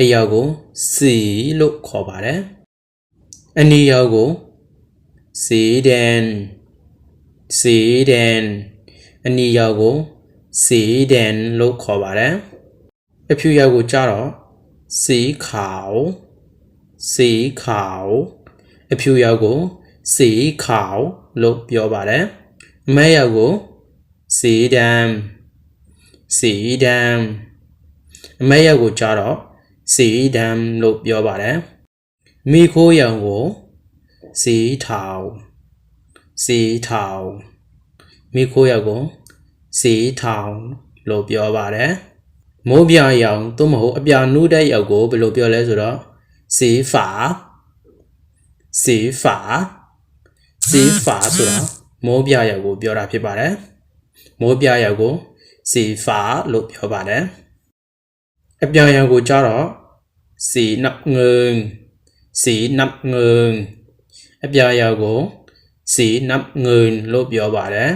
အရာကိုစီလို့ခေါ်ပါတယ်အနီရောင်ကိုสีแดงสีแดงအနီရောင်ကိုสีแดงလို့ခေါ်ပါတယ်အဖြူရောင်ကိုကြတော့สีขาวสีขาวအဖြူရောင်ကိုสีขาวလို့ပြောပါတယ်အမဲရောင်ကိုสีดำสีดำအမဲရောင်ကိုကြတော့สีดำလို့ပြောပါတယ်မိခိုးရောင်ကိုสีเทาสีเทาမိခိုးရောင်ကိုสีเทาလို့ပြောပါတယ်မိုးပြရောင်သို့မဟုတ်အပြာနူးတဲ့ရောင်ကိုဘယ်လိုပြောလဲဆိုတော့สีฝาสีฝาสีฝาဆိုတာမိုးပြရောင်ကိုပြောတာဖြစ်ပါတယ်မိုးပြရောင်ကိုสีฝาလို့ပြောပါတယ်အပြာရောင်ကိုကြတော့สีน้ำเงินสีน้ำเงินအပြာရောင်ကိုสีน้ำเงินလို့ပြောပါတယ်